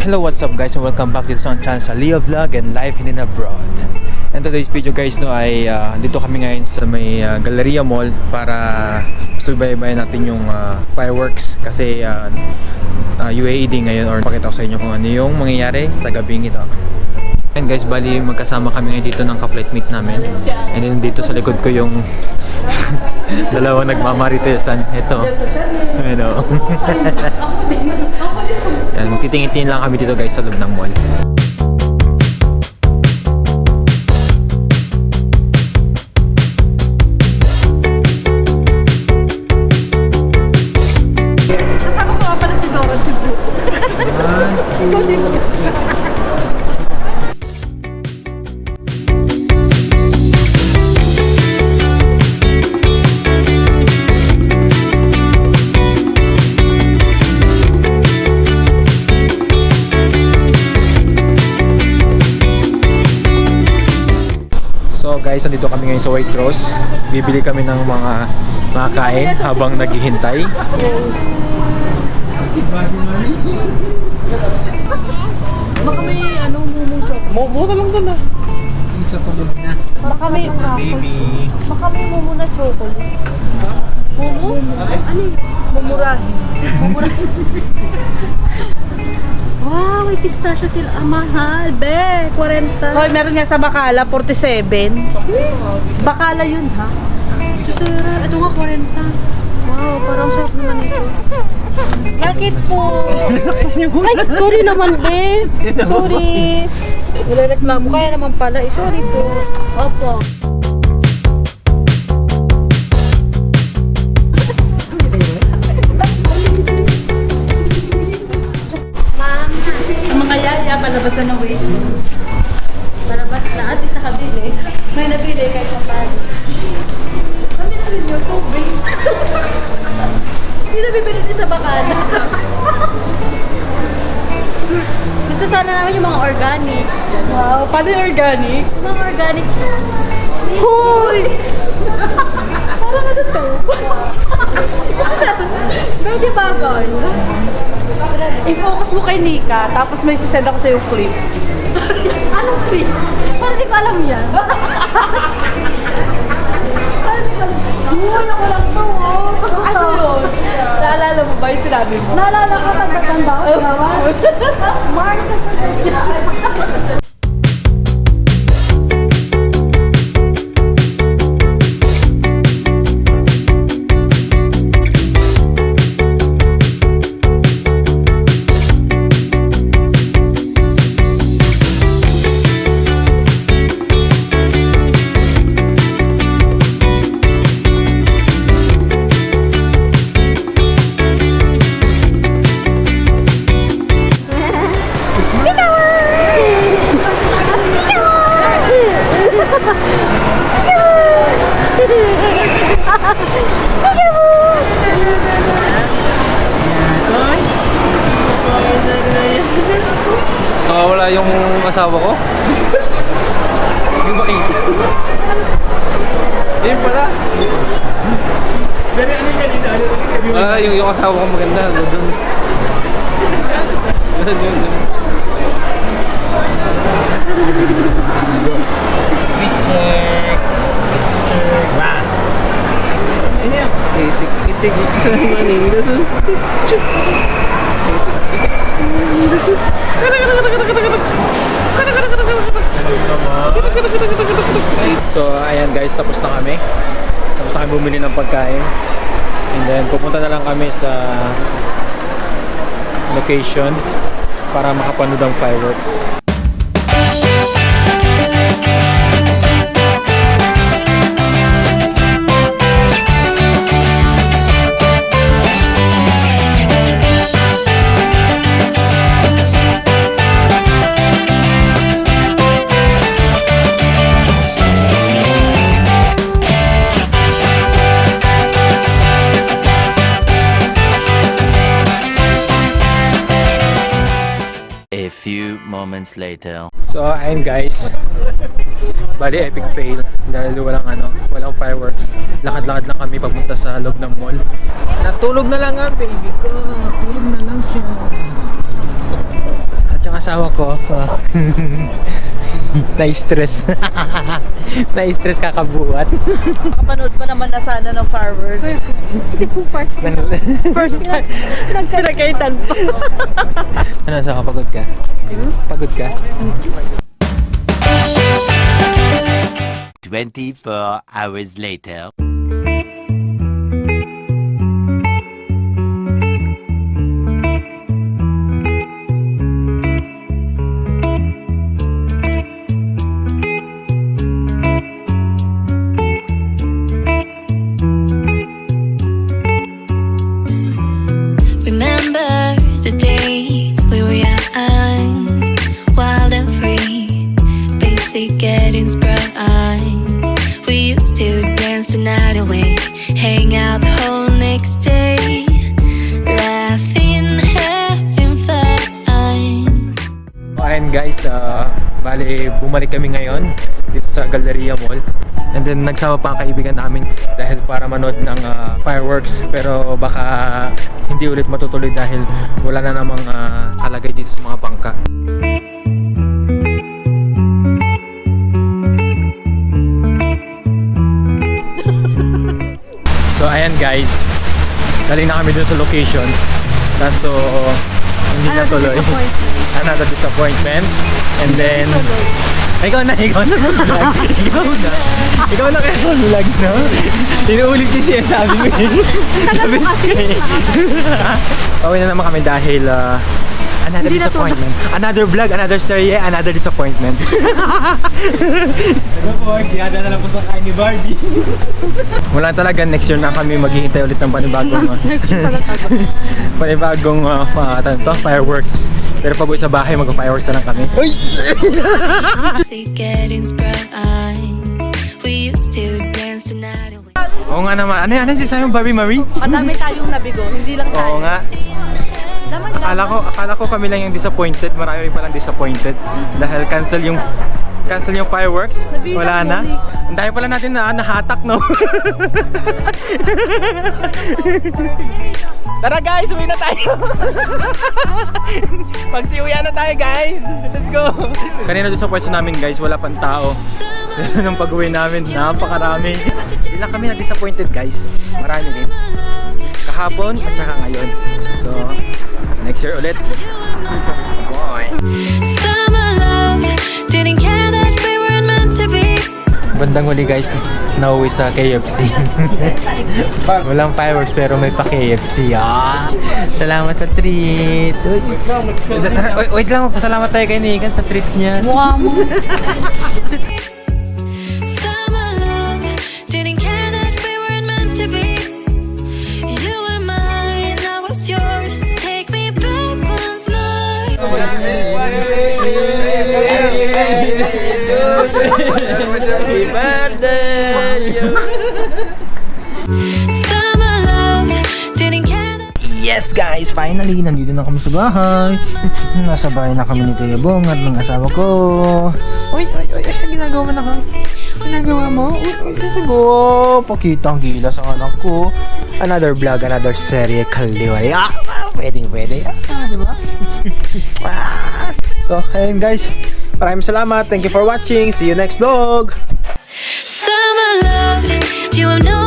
Hello, what's up guys, and welcome back dito sa channel sa Leo Vlog and Life in Abroad. And today's video guys ay dito kami ngayon sa may Galleria Mall para subaybayan natin yung fireworks kasi UAE din ngayon, or pakita ko sa inyo kung ano yung mangyayari sa gabing ito. And guys, bali magkasama kami ngayon dito ng ka-flightmate namin. And then dito sa likod ko yung dalawang nagmamaritesan. Ito. Ano. Yan, magtitingin-tingin lang kami dito guys sa loob ng mall. Kasama ko nga pala si Dora si Brooks. Ikaw din mo. So guys, nandito kami ngayon sa White Rose. Bibili kami ng mga kain habang naghihintay. Baka may mumong chocolate. Muna lang doon ah. Isa tulog na. Baka may Baby. Baka may mumu na chocolate. Mumu? Ano yun? Mumurahin. Mumurahin. Wow, may pistachio sila. Ah, mahal. Be, 40. Hoy, meron nga sa Bacala, 47. Bacala yun, ha? Diyos, ito nga 40. Wow, parang sarap naman ito. Bakit po? Ay, sorry naman, be. Sorry. Nireklamo. Kaya naman pala. Eh, sorry po. Opo. Ma'am, Ang mga yaya, palabas na ng waitress. malabas na. At isa kabili. May nabili kayo pa paano. Kami na rin yung tubig. Hindi na bibili din sa Bacala. Gusto sana namin yung mga organic. Wow, paano yung organic? Yung mga organic. Hoy! Parang ano to? Pwede ba, girl? I-focus mo kay Nika, tapos may sisend ako sa'yo clip. Anong clip? Parang di ko alam yan. Buhay ako lang to, oh. Ano yun? Naalala mo ba yung sinabi mo? Naalala ko, tanda-tanda ko naman. Mars, Wala yung asawa ko. Hindi makita. Yun pala. Pero ano yung kanina? Ano yung kanina? Yung asawa ko maganda. Doon. Picture. Wow. Ano yan? Itik sa maning. So ayan guys, tapos na kami. Tapos na kami bumili ng pagkain. And then pupunta na lang kami sa location para makapanood ng fireworks. A few moments later. So ayun guys, bali epic fail dahil walang fireworks. Lakad-lakad lang kami papunta sa loob ng mall. Natulog na lang ang baby ko. Tulog na lang siya. At asawa ko. Na-stress. Na-stress kakabuhat. Kapanood pa naman na sana ng fireworks. Hindi po first. First time. Pinagkaitan pa. Ano, sa pagod ka? Pagod ka? 24 hours later. Remember the days we were young, wild and free, basic getting sprung. We used to dance the night away, hang out the whole next day, laughing, having fun. Ayan guys, bali bumalik kami ngayon dito sa Galleria Mall. And then nagsama pa ang kaibigan namin dahil para manood ng fireworks, pero baka hindi ulit matutuloy dahil wala na namang kalagay dito sa mga bangka. So ayan guys, galing na kami dun sa location. Kaso hindi na tuloy. Another disappointment. And then ikaw na vlog. Ikaw na kaya vlogs, no? Inuulit yung siya sabi mo eh. Sabi ko eh. Pauwi na naman kami dahil another disappointment. Another vlog, another serye, another disappointment. Ano po, gihada na lang po sa kain ni Barbie. Wala talaga, next year na kami maghihintay ulit ng panibagong panibagong fireworks. Pero pag uwi sa bahay, mag-fireworks na lang kami. Uy! Basic getting sprung. We used to dance the night away. Oo nga naman. Ano yan? Ano yung sabi mo, Barbie Marie? Madami tayong nabigo, hindi lang tayo. Oo nga. Akala ko kami lang yung disappointed. Marami rin palang disappointed. Dahil cancel yung fireworks. Wala na. Ang dami pala natin na nahatak, no? Tara guys, uwi na tayo. Pagsiuwian na tayo guys. Let's go. Kanina doon sa pwesto namin guys, wala pang tao. Pero nung pag-uwi namin, napakarami. Hindi lang kami na-disappointed guys. Marami din. Kahapon at saka ngayon. So, next year ulit. Boy. Summer love, didn't care that we weren't meant to be. Bandang huli guys, nauwi sa KFC. Walang fireworks pero may pa KFC. Salamat sa treat. Wait lang, pasalamat tayo kay Nigan sa treat niya. Mukha mo. Summer love, didn't care that we weren't meant to be. You were mine, I was yours. Take me back once more. Happy birthday! Summer love, didn't care that. Yes guys, finally, nandito na kami sa bahay. Nasa bahay na kami ni Kuya Bong at ng asawa ko. Uy, ginagawa mo na ka? Ginagawa mo? Uy, pakita ang gilas ang anak ko. Another vlog, another serye, kaliway. Pwede. Diba? So, ayun guys. Maraming salamat. Thank you for watching. See you next vlog. Summer love, you have no